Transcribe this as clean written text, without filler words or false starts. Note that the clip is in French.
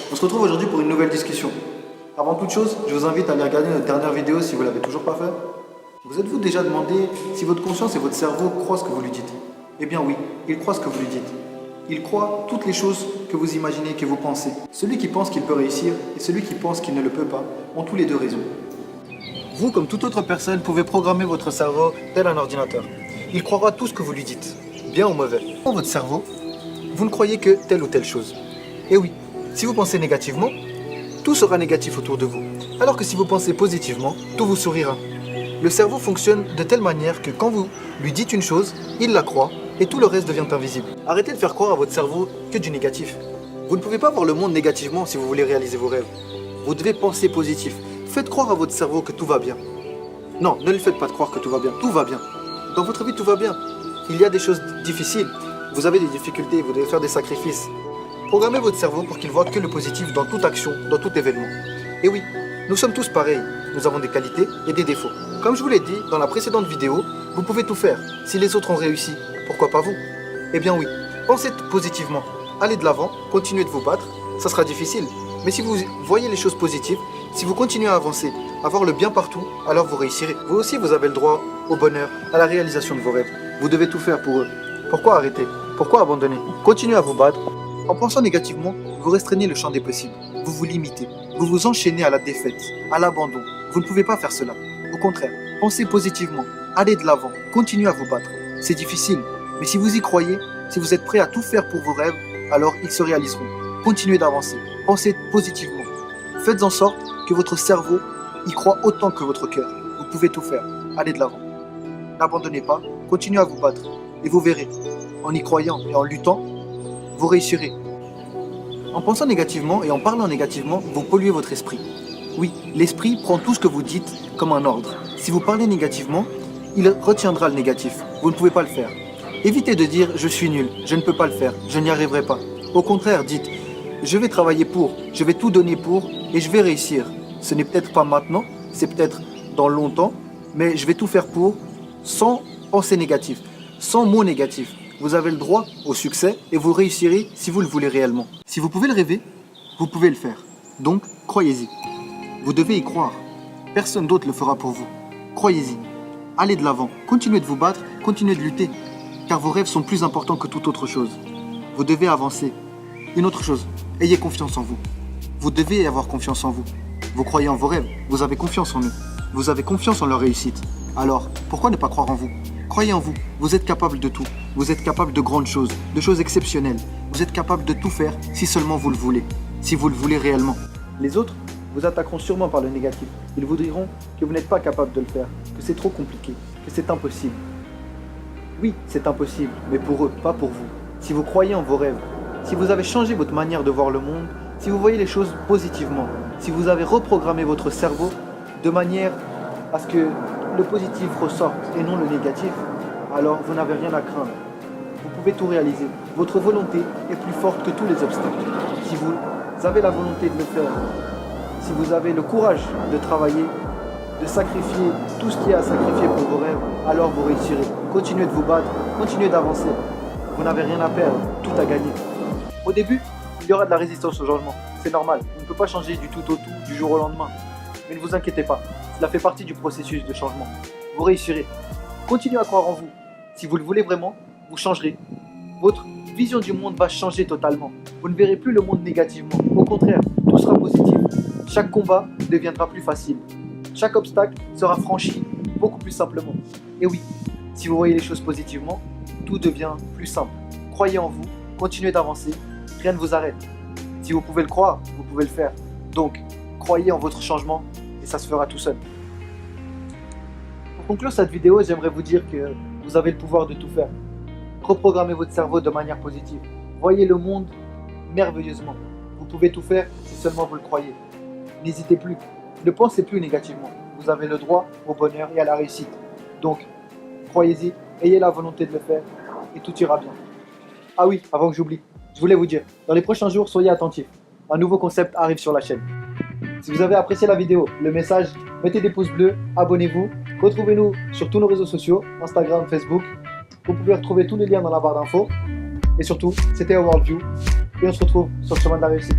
On se retrouve aujourd'hui pour une nouvelle discussion. Avant toute chose, je vous invite à aller regarder notre dernière vidéo si vous ne l'avez toujours pas fait. Vous êtes-vous déjà demandé si votre conscience et votre cerveau croient ce que vous lui dites? Eh bien oui, il croit ce que vous lui dites. Il croit toutes les choses que vous imaginez, que vous pensez. Celui qui pense qu'il peut réussir et celui qui pense qu'il ne le peut pas ont tous les deux raison. Vous, comme toute autre personne, pouvez programmer votre cerveau tel un ordinateur. Il croira tout ce que vous lui dites, bien ou mauvais. Dans votre cerveau, vous ne croyez que telle ou telle chose. Et oui, si vous pensez négativement, tout sera négatif autour de vous. Alors que si vous pensez positivement, tout vous sourira. Le cerveau fonctionne de telle manière que quand vous lui dites une chose, il la croit et tout le reste devient invisible. Arrêtez de faire croire à votre cerveau que du négatif. Vous ne pouvez pas voir le monde négativement si vous voulez réaliser vos rêves. Vous devez penser positif. Faites croire à votre cerveau que tout va bien. Non, ne lui faites pas croire que tout va bien. Tout va bien. Dans votre vie, tout va bien. Il y a des choses difficiles. Vous avez des difficultés, vous devez faire des sacrifices. Programmez votre cerveau pour qu'il voit que le positif dans toute action, dans tout événement. Et oui, nous sommes tous pareils. Nous avons des qualités et des défauts. Comme je vous l'ai dit dans la précédente vidéo, vous pouvez tout faire. Si les autres ont réussi, pourquoi pas vous? Eh bien oui, pensez positivement. Allez de l'avant, continuez de vous battre. Ça sera difficile. Mais si vous voyez les choses positives, si vous continuez à avancer, à voir le bien partout, alors vous réussirez. Vous aussi, vous avez le droit au bonheur, à la réalisation de vos rêves. Vous devez tout faire pour eux. Pourquoi arrêter? Pourquoi abandonner? Continuez à vous battre. En pensant négativement, vous restreignez le champ des possibles. Vous vous limitez. Vous vous enchaînez à la défaite, à l'abandon. Vous ne pouvez pas faire cela. Au contraire, pensez positivement. Allez de l'avant. Continuez à vous battre. C'est difficile, mais si vous y croyez, si vous êtes prêt à tout faire pour vos rêves, alors ils se réaliseront. Continuez d'avancer. Pensez positivement. Faites en sorte que votre cerveau y croit autant que votre cœur. Vous pouvez tout faire. Allez de l'avant. N'abandonnez pas. Continuez à vous battre. Et vous verrez, en y croyant et en luttant, vous réussirez. En pensant négativement et en parlant négativement, vous polluez votre esprit. Oui, l'esprit prend tout ce que vous dites comme un ordre. Si vous parlez négativement, il retiendra le négatif. Vous ne pouvez pas le faire. Évitez de dire « je suis nul, je ne peux pas le faire, je n'y arriverai pas ». Au contraire, dites « je vais travailler pour, je vais tout donner pour et je vais réussir ». Ce n'est peut-être pas maintenant, c'est peut-être dans longtemps, mais je vais tout faire pour, sans pensée négative, sans mots négatifs. Vous avez le droit au succès et vous réussirez si vous le voulez réellement. Si vous pouvez le rêver, vous pouvez le faire. Donc, croyez-y. Vous devez y croire. Personne d'autre le fera pour vous. Croyez-y. Allez de l'avant. Continuez de vous battre, continuez de lutter. Car vos rêves sont plus importants que toute autre chose. Vous devez avancer. Une autre chose, ayez confiance en vous. Vous devez avoir confiance en vous. Vous croyez en vos rêves, vous avez confiance en eux. Vous avez confiance en leur réussite. Alors, pourquoi ne pas croire en vous? Croyez en vous, vous êtes capable de tout. Vous êtes capable de grandes choses, de choses exceptionnelles. Vous êtes capable de tout faire si seulement vous le voulez. Si vous le voulez réellement. Les autres vous attaqueront sûrement par le négatif. Ils vous diront que vous n'êtes pas capable de le faire, que c'est trop compliqué, que c'est impossible. Oui, c'est impossible, mais pour eux, pas pour vous. Si vous croyez en vos rêves, si vous avez changé votre manière de voir le monde, si vous voyez les choses positivement, si vous avez reprogrammé votre cerveau de manière à ce que le positif ressorte et non le négatif, alors vous n'avez rien à craindre. Vous pouvez tout réaliser. Votre volonté est plus forte que tous les obstacles. Si vous avez la volonté de le faire, si vous avez le courage de travailler, de sacrifier tout ce qu'il y a à sacrifier pour vos rêves, alors vous réussirez. Continuez de vous battre, continuez d'avancer. Vous n'avez rien à perdre, tout à gagner. Au début, il y aura de la résistance au changement. C'est normal, on ne peut pas changer du tout au tout, du jour au lendemain. Mais ne vous inquiétez pas, cela fait partie du processus de changement. Vous réussirez. Continuez à croire en vous. Si vous le voulez vraiment, vous changerez. Votre vision du monde va changer totalement. Vous ne verrez plus le monde négativement. Au contraire, tout sera positif. Chaque combat deviendra plus facile. Chaque obstacle sera franchi beaucoup plus simplement. Et oui, si vous voyez les choses positivement, tout devient plus simple. Croyez en vous, continuez d'avancer, rien ne vous arrête. Si vous pouvez le croire, vous pouvez le faire. Donc, croyez en votre changement et ça se fera tout seul. Pour conclure cette vidéo, j'aimerais vous dire que vous avez le pouvoir de tout faire. Reprogrammez votre cerveau de manière positive. Voyez le monde merveilleusement. Vous pouvez tout faire si seulement vous le croyez. N'hésitez plus. Ne pensez plus négativement. Vous avez le droit au bonheur et à la réussite. Donc, croyez-y, ayez la volonté de le faire et tout ira bien. Ah oui, avant que j'oublie, je voulais vous dire, dans les prochains jours, soyez attentifs. Un nouveau concept arrive sur la chaîne. Si vous avez apprécié la vidéo, le message, mettez des pouces bleus, abonnez-vous. Retrouvez-nous sur tous nos réseaux sociaux, Instagram, Facebook. Vous pouvez retrouver tous les liens dans la barre d'infos. Et surtout, c'était Worldview. Et on se retrouve sur le chemin de la réussite.